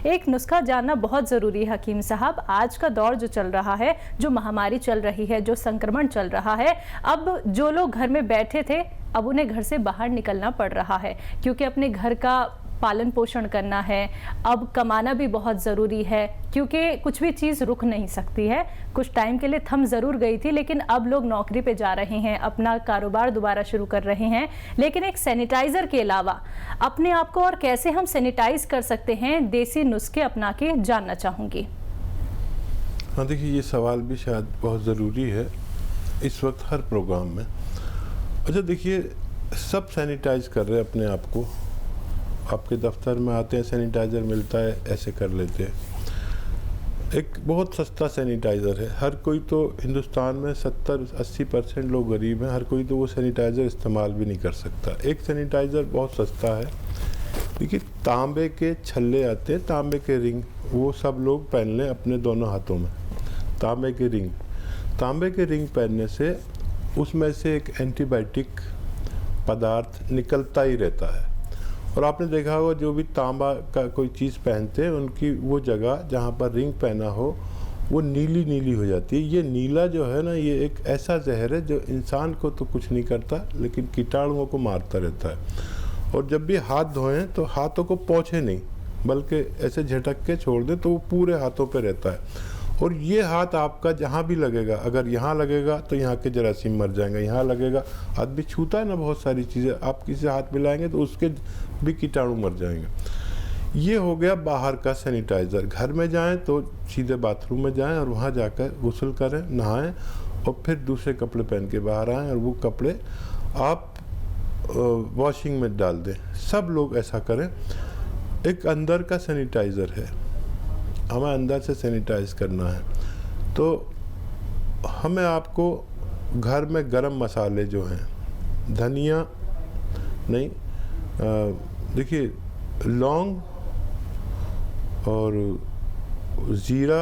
एक नुस्खा जानना बहुत ज़रूरी है हकीम साहब। आज का दौर जो चल रहा है, जो महामारी चल रही है, जो संक्रमण चल रहा है, अब जो लोग घर में बैठे थे अब उन्हें घर से बाहर निकलना पड़ रहा है क्योंकि अपने घर का पालन पोषण करना है। अब कमाना भी बहुत ज़रूरी है क्योंकि कुछ भी चीज़ रुक नहीं सकती है। कुछ टाइम के लिए थम ज़रूर गई थी, लेकिन अब लोग नौकरी पे जा रहे हैं, अपना कारोबार दोबारा शुरू कर रहे हैं। लेकिन एक सैनिटाइज़र के अलावा अपने आप को और कैसे हम सैनिटाइज कर सकते हैं, देसी नुस्खे अपना के जानना चाहूँगी। हाँ, देखिए ये सवाल भी शायद बहुत ज़रूरी है इस वक्त हर प्रोग्राम में। अच्छा, देखिए सब सैनिटाइज कर रहे हैं अपने आप को। आपके दफ्तर में आते हैं, सैनिटाइज़र मिलता है, ऐसे कर लेते हैं। एक बहुत सस्ता सैनिटाइज़र है। हर कोई तो हिंदुस्तान में 70-80% लोग गरीब हैं, हर कोई तो वो सैनिटाइज़र इस्तेमाल भी नहीं कर सकता। एक सैनिटाइज़र बहुत सस्ता है। देखिए तांबे के छल्ले आते हैं, तांबे के रिंग, वो सब लोग पहन लें अपने दोनों हाथों में। तांबे के रिंग पहनने से उसमें से एक एंटीबायोटिक पदार्थ निकलता ही रहता है। और आपने देखा होगा जो भी तांबा का कोई चीज़ पहनते हैं उनकी वो जगह जहाँ पर रिंग पहना हो वो नीली नीली हो जाती है। ये नीला जो है ना, ये एक ऐसा जहर है जो इंसान को तो कुछ नहीं करता लेकिन कीटाणुओं को मारता रहता है। और जब भी हाथ धोएं तो हाथों को पोंछे नहीं बल्कि ऐसे झटक के छोड़ दें तो वो पूरे हाथों पे रहता है। और ये हाथ आपका जहाँ भी लगेगा, अगर यहाँ लगेगा तो यहाँ के जरासीम मर जाएंगे, यहाँ लगेगा, आदमी छूता है ना बहुत सारी चीज़ें, आप किसी हाथ मिलाएंगे तो उसके भी कीटाणु मर जाएंगे। ये हो गया बाहर का सैनिटाइज़र। घर में जाएं तो सीधे बाथरूम में जाएं और वहाँ जाकर गुस्ल करें, नहाएं और फिर दूसरे कपड़े पहन के बाहर आएँ और वो कपड़े आप वॉशिंग में डाल दें। सब लोग ऐसा करें। एक अंदर का सैनिटाइज़र है, हमें अंदर से सैनिटाइज करना है। तो हमें आपको घर में गरम मसाले जो हैं, धनिया नहीं, देखिए लौंग और ज़ीरा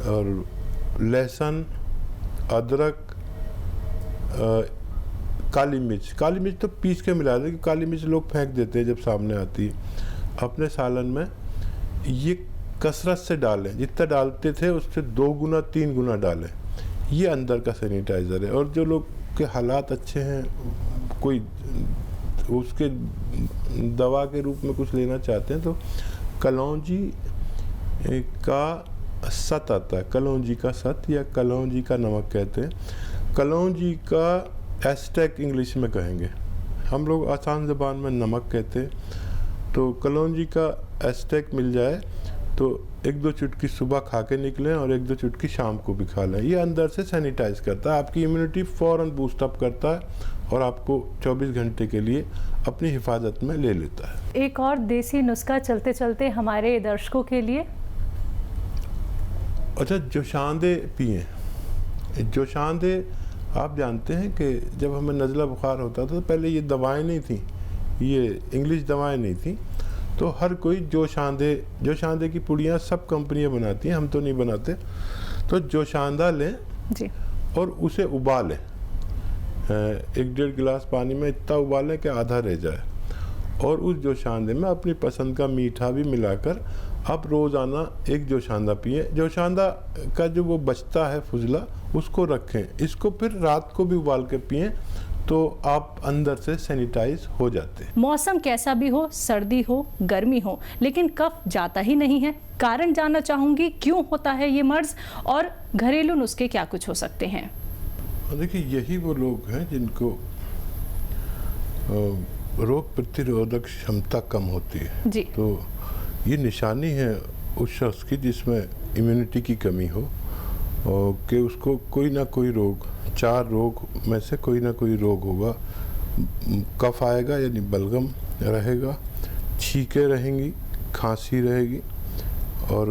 और लहसुन, अदरक, काली मिर्च तो पीस के मिला दें, काली मिर्च लोग फेंक देते हैं जब सामने आती है। अपने सालन में ये कसरत से डालें, जितना डालते थे उससे 2 गुना 3 गुना डालें। ये अंदर का सैनिटाइज़र है। और जो लोग के हालात अच्छे हैं, कोई उसके दवा के रूप में कुछ लेना चाहते हैं तो कलौंजी का सत आता है, कलौंजी का सत या कलौंजी का नमक कहते हैं। कलौंजी का एस्टेक इंग्लिश में कहेंगे, हम लोग आसान ज़बान में नमक कहते हैं। तो कलौंजी का एस्टेक मिल जाए तो 1-2 चुटकी सुबह खा के निकलें और 1-2 चुटकी शाम को भी खा लें। ये अंदर से सैनिटाइज करता है, आपकी इम्यूनिटी फ़ौरन बूस्ट अप करता है और आपको 24 घंटे के लिए अपनी हिफाजत में ले लेता है। एक और देसी नुस्खा चलते चलते हमारे दर्शकों के लिए। अच्छा, जोशांदे पिएँ। जोशांदे आप जानते हैं कि जब हमें नज़ला बुखार होता था तो पहले ये दवाएं नहीं थी, ये इंग्लिश दवाएं नहीं थी, तो हर कोई जोशांदे की पुड़ियाँ सब कंपनियां बनाती हैं, हम तो नहीं बनाते। तो जोशांदा लें जी और उसे उबालें, 1-1.5 गिलास पानी में इतना उबालें कि आधा रह जाए। और उस जोशांदे में अपनी पसंद का मीठा भी मिलाकर आप रोज़ाना 1 जोशांदा पिएं। जोशांदा का जो वो बचता है फुजला उसको रखें, इसको फिर रात को भी उबाल के पिएं तो आप अंदर से सैनिटाइज हो जाते हैं। मौसम कैसा भी हो, सर्दी हो, गर्मी हो, लेकिन कफ जाता ही नहीं है। कारण जानना चाहूँगी, क्यों होता है ये मर्ज और घरेलू नुस्खे क्या कुछ हो सकते हैं? देखिए यही वो लोग हैं जिनको रोग प्रतिरोधक क्षमता कम होती है जी। तो ये निशानी है उस शख्स की जिसमें इम्यूनिटी की कमी हो और कि उसको कोई ना कोई रोग, 4 रोग में से कोई ना कोई रोग होगा। कफ आएगा यानी बलगम रहेगा, छींकें रहेंगी, खांसी रहेगी और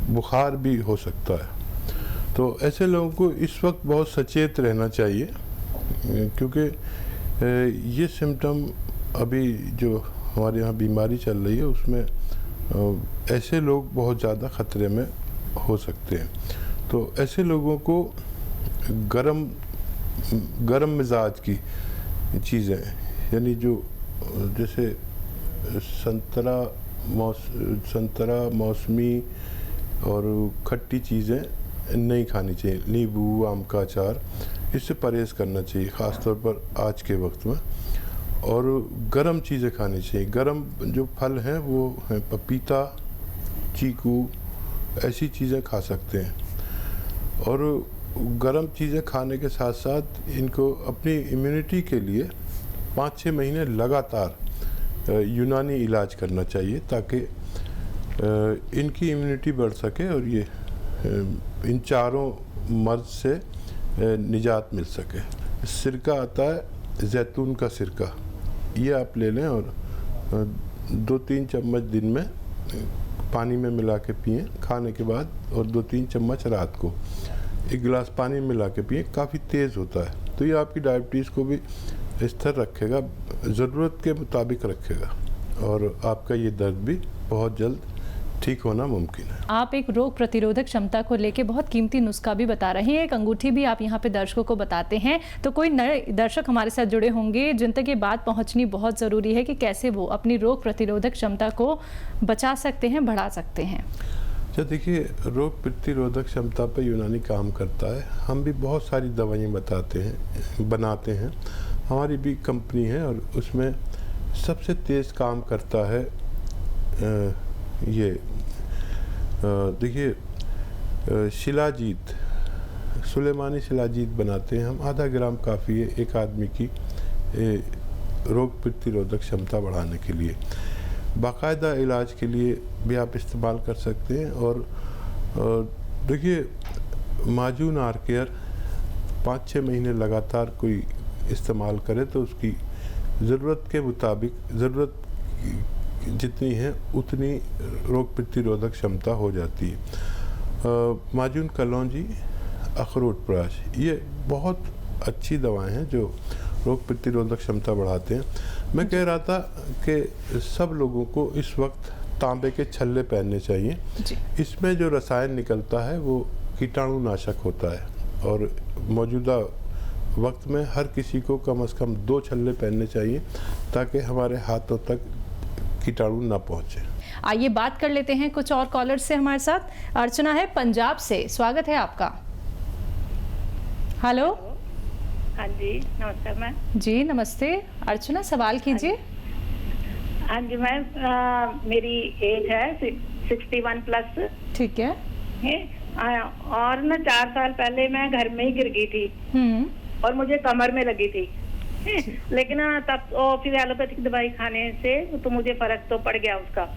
बुखार भी हो सकता है। तो ऐसे लोगों को इस वक्त बहुत सचेत रहना चाहिए क्योंकि ये सिम्टम अभी जो हमारे यहाँ बीमारी चल रही है उसमें ऐसे लोग बहुत ज़्यादा ख़तरे में हो सकते हैं। तो ऐसे लोगों को गरम मिजाज की चीज़ें, यानी जो जैसे संतरा मौसमी और खट्टी चीज़ें नहीं खानी चाहिए। नींबू, आम का अचार, इससे परहेज़ करना चाहिए ख़ासतौर पर आज के वक्त में। और गर्म चीज़ें खानी चाहिए। गर्म जो फल हैं वो हैं पपीता, चीकू, ऐसी चीज़ें खा सकते हैं। और गर्म चीज़ें खाने के साथ साथ इनको अपनी इम्यूनिटी के लिए 5-6 महीने लगातार यूनानी इलाज करना चाहिए, ताकि इनकी इम्यूनिटी बढ़ सके और ये इन चारों मर्ज से निजात मिल सके। सिरका आता है जैतून का सिरका, ये आप ले लें और 2-3 चम्मच दिन में पानी में मिला के पिएँ खाने के बाद, और 2-3 चम्मच रात को 1 गिलास पानी में मिला के पिएँ। काफ़ी तेज़ होता है, तो ये आपकी डायबिटीज़ को भी स्थिर रखेगा, ज़रूरत के मुताबिक रखेगा, और आपका ये दर्द भी बहुत जल्द ठीक होना मुमकिन है। आप एक रोग प्रतिरोधक क्षमता को लेके बहुत कीमती नुस्खा भी बता रहे हैं, एक अंगूठी भी आप यहाँ पे दर्शकों को बताते हैं। तो कोई नए दर्शक हमारे साथ जुड़े होंगे जिन तक ये बात पहुँचनी बहुत ज़रूरी है कि कैसे वो अपनी रोग प्रतिरोधक क्षमता को बचा सकते हैं, बढ़ा सकते हैं। अच्छा देखिए, रोग प्रतिरोधक क्षमता पर यूनानी काम करता है। हम भी बहुत सारी दवाइयाँ बनाते हैं। हमारी भी कंपनी है और उसमें सबसे तेज़ काम करता है ये देखिए शिलाजीत, सुलेमानी शिलाजीत बनाते हैं हम। आधा ग्राम काफ़ी है एक आदमी की रोग प्रतिरोधक क्षमता बढ़ाने के लिए। बाकायदा इलाज के लिए भी आप इस्तेमाल कर सकते हैं। और देखिए माजून आर केयर 5-6 महीने लगातार कोई इस्तेमाल करे तो उसकी ज़रूरत के मुताबिक, ज़रूरत जितनी है उतनी रोग प्रतिरोधक क्षमता हो जाती है। माजून कलौंजी, अखरोट प्राश, ये बहुत अच्छी दवाएं हैं जो रोग प्रतिरोधक क्षमता बढ़ाते हैं। मैं कह रहा था कि सब लोगों को इस वक्त तांबे के छल्ले पहनने चाहिए। इसमें जो रसायन निकलता है वो कीटाणुनाशक होता है, और मौजूदा वक्त में हर किसी को कम से कम 2 छल्ले पहनने चाहिए ताकि हमारे हाथों तक कीटाणु ना पहुँचे। आइए बात कर लेते हैं कुछ और कॉलर्स से हमारे साथ। अर्चना है पंजाब से, स्वागत है आपका। हेलो। हाँ जी, नमस्कार मैम। जी नमस्ते, अर्चना सवाल कीजिए। हाँ जी मैम, मेरी एज है 61 प्लस। ठीक है। और ना 4 साल पहले मैं घर में ही गिर गई थी और मुझे कमर में लगी थी। लेकिन तब फिर एलोपैथिक दवाई खाने से तो मुझे फर्क तो पड़ गया उसका।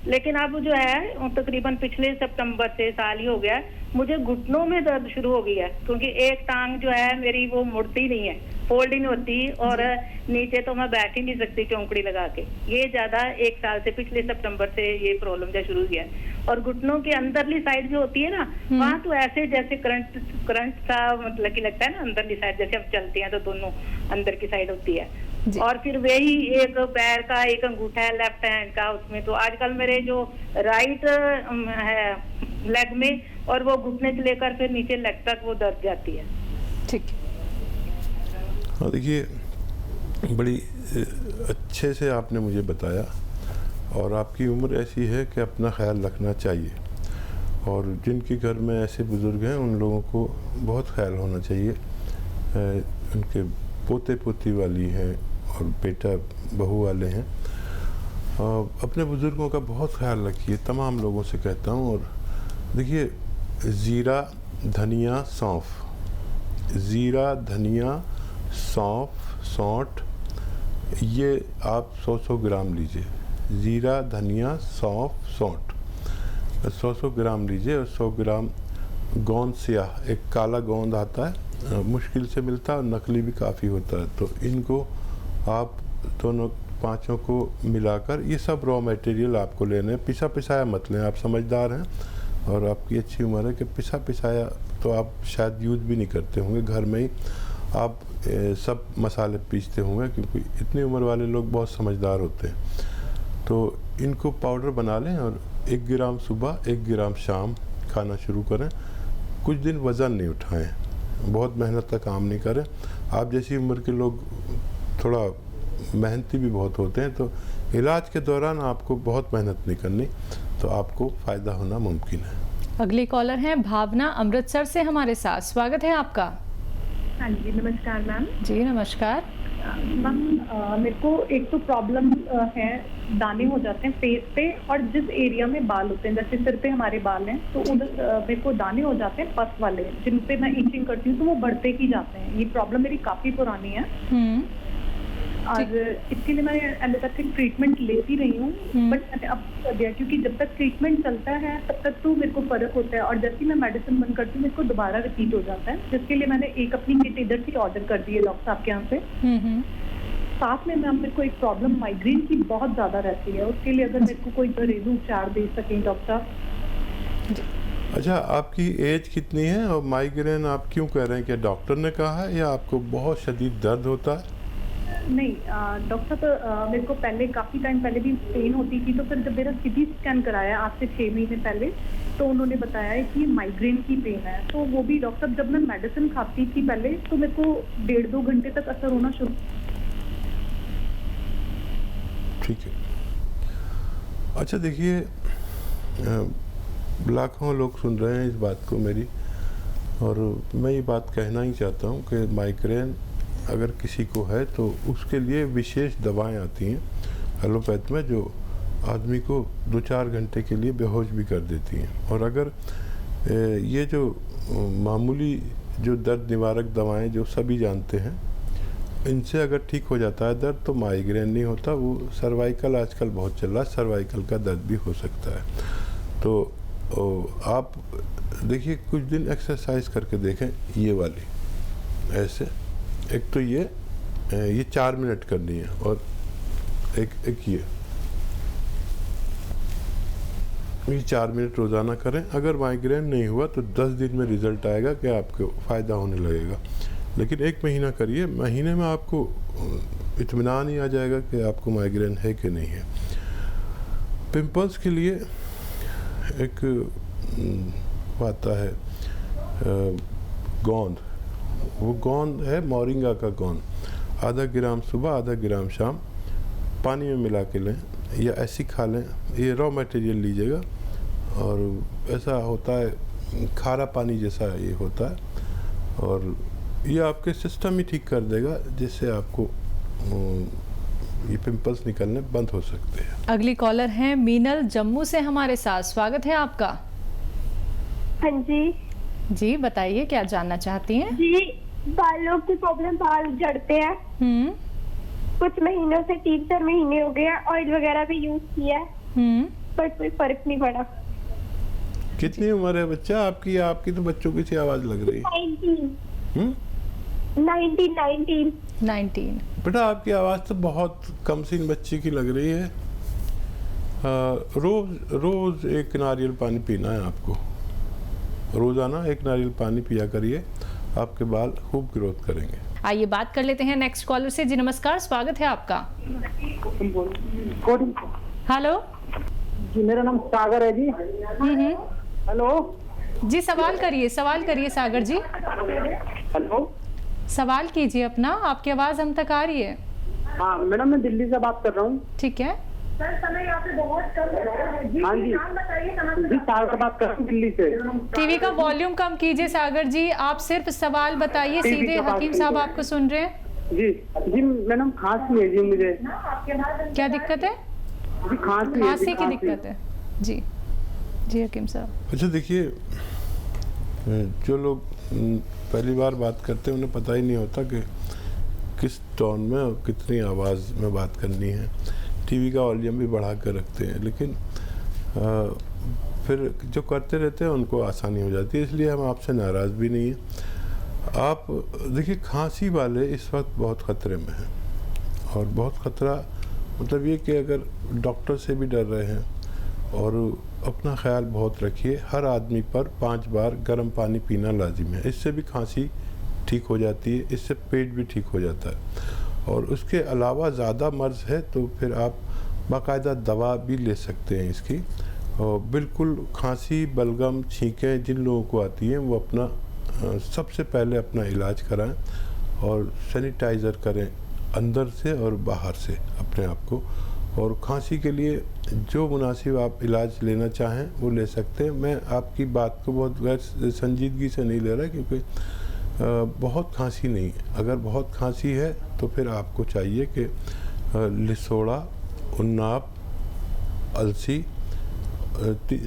लेकिन अब जो है तकरीबन पिछले सितंबर से साल ही हो गया, मुझे घुटनों में दर्द शुरू हो गई है, क्योंकि एक टांग जो है मेरी वो मुड़ती नहीं है, फोल्ड ही नहीं होती, और नीचे तो मैं बैठ ही नहीं सकती चौंकड़ी लगा के। ये ज्यादा 1 साल से, पिछले सितंबर से ये प्रॉब्लम जो शुरू हुई है। और घुटनों के अंदरली साइड जो होती है ना, वहाँ तो ऐसे जैसे करंट सा मतलब कि लगता है ना, अंदरली साइड जैसे हम चलते हैं तो दोनों अंदर की साइड होती है। और फिर वही एक पैर का एक अंगूठा है लेफ्ट हैंड का, उसमें तो आजकल मेरे जो राइट है लेग में, और वो घुटने से लेकर फिर नीचे लेग तक वो दर्द जाती है। ठीक। हाँ देखिए, बड़ी अच्छे से आपने मुझे बताया, और आपकी उम्र ऐसी है कि अपना ख्याल रखना चाहिए, और जिनके घर में ऐसे बुज़ुर्ग हैं उन लोगों को बहुत ख्याल होना चाहिए। उनके पोते पोती वाली हैं और बेटा बहू वाले हैं, अपने बुज़ुर्गों का बहुत ख्याल रखिए, तमाम लोगों से कहता हूँ। और देखिए ज़ीरा, धनिया, सौंफ, ज़ीरा, धनिया, सौंफ, सौंठ, ये आप 100-100 ग्राम लीजिए। ज़ीरा, धनिया, सौंफ, सौंठ 100-100 ग्राम लीजिए। और 100 ग्राम गोंद स्याह, एक काला गोंद आता है, मुश्किल से मिलता है और नकली भी काफ़ी होता है, तो इनको आप दोनों 5 को मिलाकर, ये सब रॉ मटेरियल आपको लेने हैं, पिसा पिसाया मत लें। आप समझदार हैं और आपकी अच्छी उम्र है कि पिसा पिसाया तो आप शायद यूज़ भी नहीं करते होंगे, घर में ही आप सब मसाले पीसते होंगे, क्योंकि इतनी उम्र वाले लोग बहुत समझदार होते हैं। तो इनको पाउडर बना लें और 1 ग्राम सुबह 1 ग्राम शाम खाना शुरू करें। कुछ दिन वज़न नहीं उठाएं, बहुत मेहनत का काम नहीं करें। आप जैसी उम्र के लोग थोड़ा मेहनती भी बहुत होते हैं, तो इलाज के दौरान आपको बहुत मेहनत नहीं करनी, तो आपको फ़ायदा होना मुमकिन है। अगली कॉलर हैं भावना अमृतसर से हमारे साथ, स्वागत है आपका। हाँ जी, नमस्कार मैम। जी नमस्कार। मैम मेरे को एक तो प्रॉब्लम है, दाने हो जाते हैं फेस पे और जिस एरिया में बाल होते हैं, जैसे सिर पे हमारे बाल हैं तो उधर मेरे को दाने हो जाते हैं पस वाले, जिन पे मैं इचिंग करती हूँ तो वो बढ़ते ही जाते हैं। ये प्रॉब्लम मेरी काफ़ी पुरानी है और इसके लिए मैं एलोपैथिक ट्रीटमेंट लेती रही हूँ, बट मैंने अब कर दिया क्योंकि जब तक ट्रीटमेंट चलता है तब तक तो मेरे को फ़र्क होता है और जैसे ही मैं मेडिसिन बंद करती हूँ मेरे को दोबारा रिपीट हो जाता है, जिसके लिए मैंने एक अपनी किट इधर से ऑर्डर कर दी है डॉक्टर साहब के यहाँ से। साथ में मैम मेरे को एक प्रॉब्लम माइग्रेन की बहुत ज़्यादा रहती है, उसके लिए अगर मेरे को कोई घरेलू उपचार दे सकें डॉक्टर साहब। अच्छा, आपकी एज कितनी है और माइग्रेन आप क्यों कह रहे हैं? कि डॉक्टर ने कहा है या आपको बहुत शदीद दर्द होता है? नहीं डॉक्टर साहब, मेरे को पहले काफ़ी टाइम पहले भी पेन होती थी, तो फिर जब मेरा सीटी स्कैन कराया आज से 6 महीने पहले, तो उन्होंने बताया कि माइग्रेन की पेन है। तो वो भी डॉक्टर साहब जब मैं मेडिसिन खाती थी पहले तो मेरे को 1.5-2 घंटे तक असर होना शुरू। ठीक है। अच्छा देखिए, लाखों लोग सुन रहे हैं इस बात को मेरी, और मैं ये बात कहना ही चाहता हूँ कि माइग्रेन अगर किसी को है तो उसके लिए विशेष दवाएं आती हैं एलोपैथ में, जो आदमी को 2-4 घंटे के लिए बेहोश भी कर देती हैं। और अगर ये जो मामूली जो दर्द निवारक दवाएं जो सभी जानते हैं, इनसे अगर ठीक हो जाता है दर्द तो माइग्रेन नहीं होता। वो सर्वाइकल आजकल बहुत चल रहा है, सर्वाइकल का दर्द भी हो सकता है। तो आप देखिए कुछ दिन एक्सरसाइज करके देखें, ये वाली ऐसे, एक तो ये 4 मिनट करनी है और एक ये 4 मिनट रोज़ाना करें। अगर माइग्रेन नहीं हुआ तो 10 दिन में रिज़ल्ट आएगा कि आपको फ़ायदा होने लगेगा। लेकिन 1 महीना करिए, महीने में आपको इत्मीनान ही आ जाएगा कि आपको माइग्रेन है कि नहीं है। पिंपल्स के लिए एक आता है गोंद, वो गोंद है मोरिंगा का गोंद, आधा ग्राम सुबह आधा ग्राम शाम पानी में मिला के लें या ऐसी खा लें। ये रॉ मटेरियल लीजिएगा और ऐसा होता है खारा पानी जैसा ये होता है, और ये आपके सिस्टम ही ठीक कर देगा, जिससे आपको ये पिंपल्स निकलने बंद हो सकते हैं। अगली कॉलर हैं मीनल जम्मू से हमारे साथ, स्वागत है आपका। हाँ जी। जी बताइए, क्या जानना चाहती हैं? जी, बालों की प्रॉब्लम, बाल झड़ते हैं। कुछ महीनों से 3-4 महीने हो गए, ऑयल वगैरह भी यूज किया है पर कोई फर्क नहीं पड़ा। कितनी उम्र है बच्चा आपकी? आपकी तो बच्चों की सी आवाज लग रही है। 19। बेटा आपकी आवाज़ तो बहुत कम सीन बच्ची की लग रही है। रोज़ एक नारियल पानी पीना है आपको, रोज़ाना 1 नारियल पानी पिया करिए, आपके बाल खूब ग्रोथ करेंगे। आइए बात कर लेते हैं नेक्स्ट कॉलर से। जी नमस्कार, स्वागत है आपका। हेलो जी, मेरा नाम सागर है जी। हेलो जी, सवाल करिए सागर जी। हेलो, सवाल कीजिए अपना, आपकी आवाज हम तक आ रही है। हाँ मैडम, मैं दिल्ली से बात कर रहा हूँ। ठीक है। सर समय यहाँ पे बहुत कम है जी, हाँ जी। नाम बताइए कहाँ से? जी, सागर बात कर रहा हूँ दिल्ली से। टीवी का वॉल्यूम कम कीजिए सागर जी, आप सिर्फ सवाल बताइए, सीधे हकीम साहब आपको सुन रहे हैं। जी मैडम, खांसी है जी मुझे। क्या दिक्कत है? जी खांसी की दिक्कत है जी। जी हकीम साहब। अच्छा देखिए, जो लोग पहली बार बात करते हैं उन्हें पता ही नहीं होता कि किस टोन में और कितनी आवाज़ में बात करनी है। टीवी का वॉल्यूम भी बढ़ा कर रखते हैं, लेकिन फिर जो करते रहते हैं उनको आसानी हो जाती है, इसलिए हम आपसे नाराज़ भी नहीं हैं। आप देखिए, खांसी वाले इस वक्त बहुत ख़तरे में हैं, और बहुत ख़तरा मतलब ये कि अगर डॉक्टर से भी डर रहे हैं, और अपना ख्याल बहुत रखिए। हर आदमी पर 5 बार गर्म पानी पीना लाजिम है, इससे भी खांसी ठीक हो जाती है, इससे पेट भी ठीक हो जाता है। और उसके अलावा ज़्यादा मर्ज़ है तो फिर आप बाकायदा दवा भी ले सकते हैं इसकी। और बिल्कुल खांसी, बलगम, छींकें जिन लोगों को आती हैं वो अपना सबसे पहले अपना इलाज कराएं और सैनिटाइज़र करें अंदर से और बाहर से अपने आप को, और खांसी के लिए जो मुनासिब आप इलाज लेना चाहें वो ले सकते हैं। मैं आपकी बात को बहुत गैर संजीदगी से नहीं ले रहा, क्योंकि बहुत खांसी नहीं है। अगर बहुत खांसी है तो फिर आपको चाहिए कि लिसोड़ा, उन्नाब, अलसी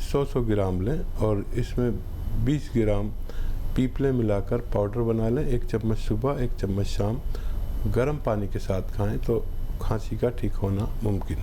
100 ग्राम लें और इसमें 20 ग्राम पीपले मिलाकर पाउडर बना लें। 1 चम्मच सुबह, 1 चम्मच शाम, गर्म पानी के साथ खाएं तो खांसी का ठीक होना मुमकिन है।